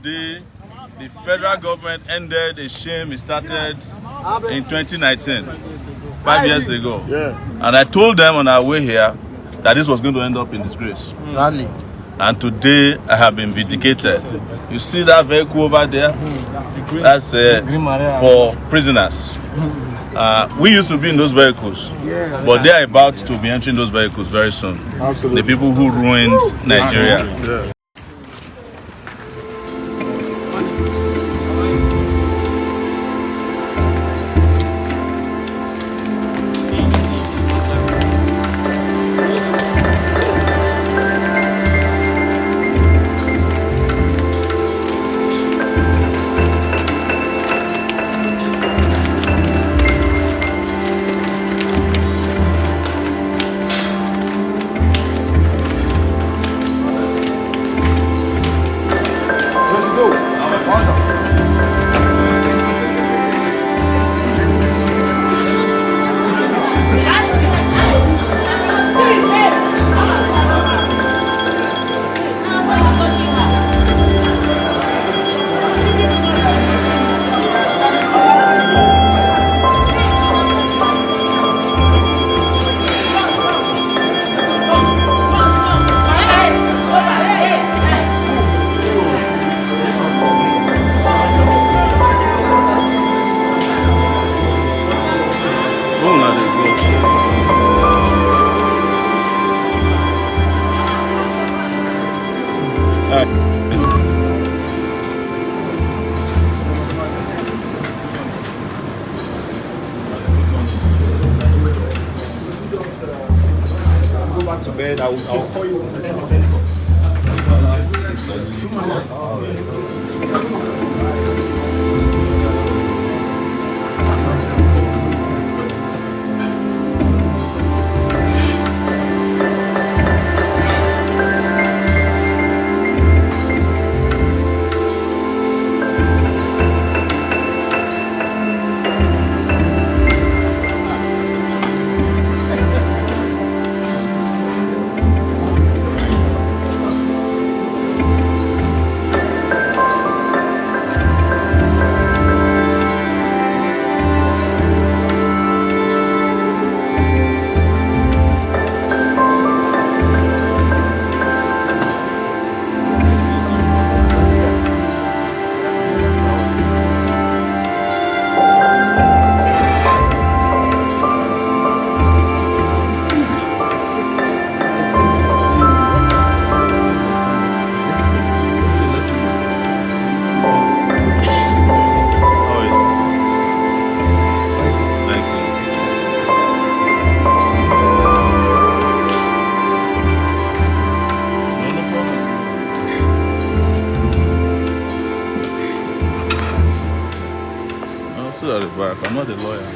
today, the federal government ended a shame it started in 2019, 5 years ago. Yeah. And I told them on our way here that this was going to end up in disgrace. Rally. And today I have been vindicated. You see that vehicle over there? That's for prisoners. We used to be in those vehicles, but they are about to be entering those vehicles very soon. Absolutely. The people who ruined Nigeria. Yeah. Go back to bed. I'll call you. At the back. I'm not a lawyer.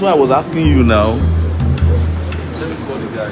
That's why I was asking you now. Let me call the guy.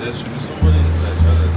There should be somebody inside that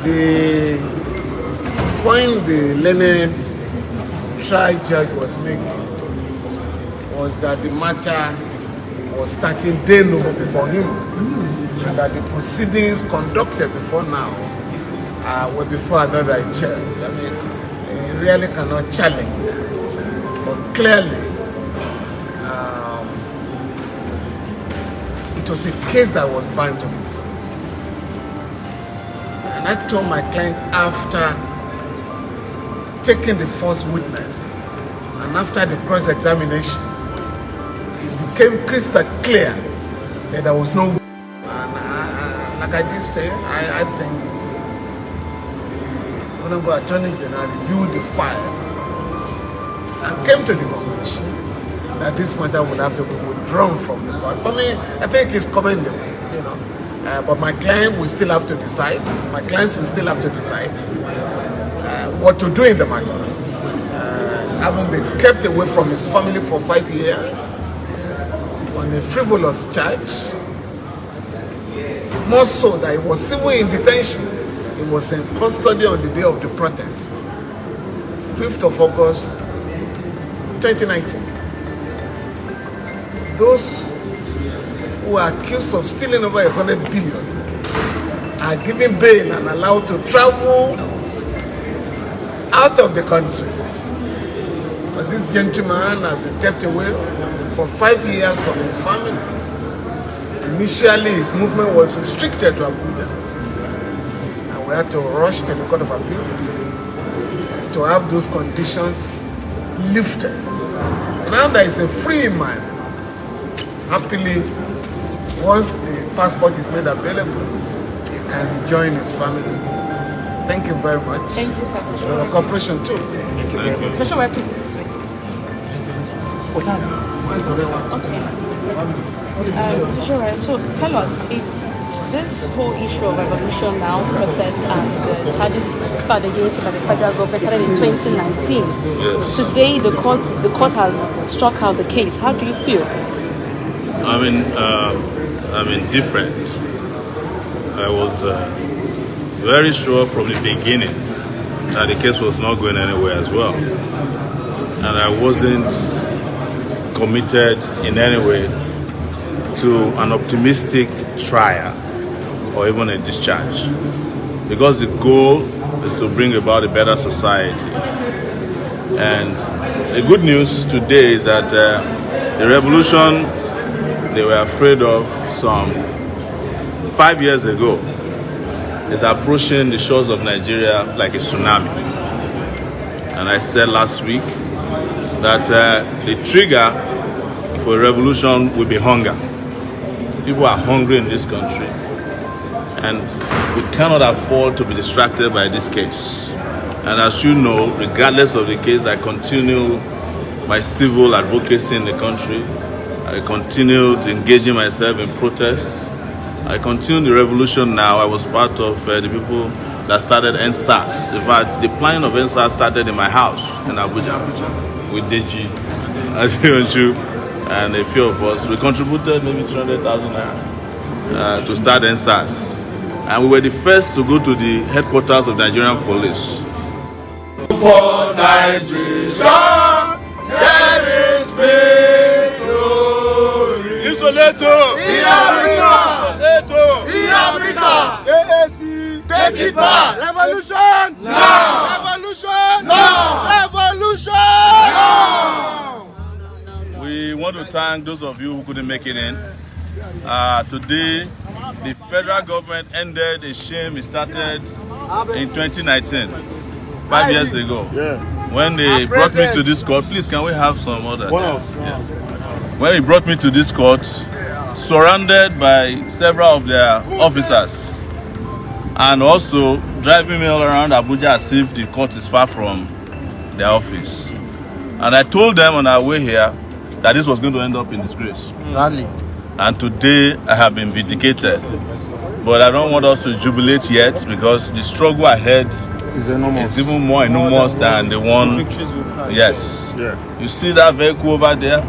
The point the learned trial judge was making was that the matter was starting day novo before him, and that the proceedings conducted before now were before another judge. I mean, he really cannot challenge that. But clearly, it was a case that was bound to be dismissed. And I told my client after taking the first witness and after the cross-examination, it became crystal clear that there was no. And like I did say, I think the Honorable Attorney General reviewed the file and came to the conclusion that this matter would have to be withdrawn from the court. For me, I think it's commendable, you know. But my client will still have to decide. My clients will still have to decide what to do in the matter. Having been kept away from his family for 5 years on a frivolous charge, more so that he was even in detention. He was in custody on the day of the protest, 5th of August, 2019. Those who are accused of stealing over 100 billion are given bail and allowed to travel out of the country. But this gentleman has been kept away for 5 years from his family. Initially, his movement was restricted to Abuja. And we had to rush to the Court of Appeal to have those conditions lifted. Now that he's a free man, happily, once the passport is made available, he can rejoin his family. Thank you very much. Thank you, sir. For your cooperation too. Thank you very much. Social work is this way. Okay. Social work, so tell us, it's this whole issue of revolution now, protest and charges filed against by the federal government started in 2019. Yes. Today, the court has struck out the case. How do you feel? I'm indifferent. I was very sure from the beginning that the case was not going anywhere as well. And I wasn't committed in any way to an optimistic trial or even a discharge. Because the goal is to bring about a better society. And the good news today is that the revolution they were afraid of some 5 years ago is approaching the shores of Nigeria like a tsunami. And I said last week that the trigger for a revolution will be hunger. People are hungry in this country, and we cannot afford to be distracted by this case. And as you know, regardless of the case, I continue my civil advocacy in the country. I continued engaging myself in protests. I continued the revolution now. I was part of the people that started NSAS. In fact, the planning of NSAS started in my house in Abuja with Deji, Adionju, and a few of us. We contributed maybe 300,000 naira to start NSAS. And we were the first to go to the headquarters of Nigerian police. For Nigeria, there is Isoleto! In Africa! AAC! Take it back! Revolution! Now! Revolution! Now! Revolution! Now! We want to thank those of you who couldn't make it in. Today, the federal government ended a shame it started in 2019, 5 years ago. When they brought me to this court, please can we have some other? Yes. When he brought me to this court, surrounded by several of their officers, and also driving me all around Abuja as if the court is far from their office. And I told them on our way here that this was going to end up in disgrace. Rally. And today I have been vindicated. But I don't want us to jubilate yet because the struggle ahead is even more enormous than the one. Yes. Yeah. You see that vehicle over there?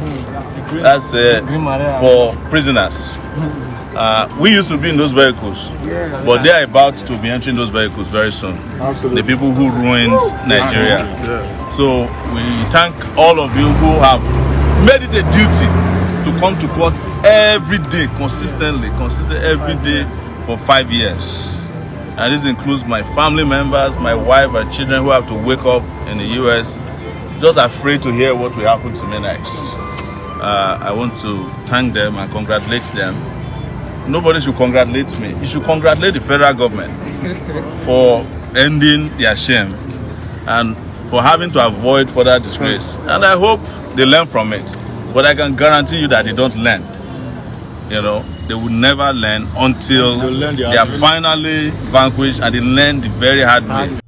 That's for prisoners. We used to be in those vehicles, but they are about to be entering those vehicles very soon. Absolutely. The people who ruined Nigeria. So we thank all of you who have made it a duty to come to court every day, consistently every day for 5 years. And this includes my family members, my wife and children who have to wake up in the US just afraid to hear what will happen to me next. I want to thank them and congratulate them. Nobody should congratulate me. You should congratulate the federal government for ending their shame and for having to avoid further disgrace. And I hope they learn from it. But I can guarantee you that they don't learn. You know, they will never learn until they are finally vanquished and they learn the very hard way.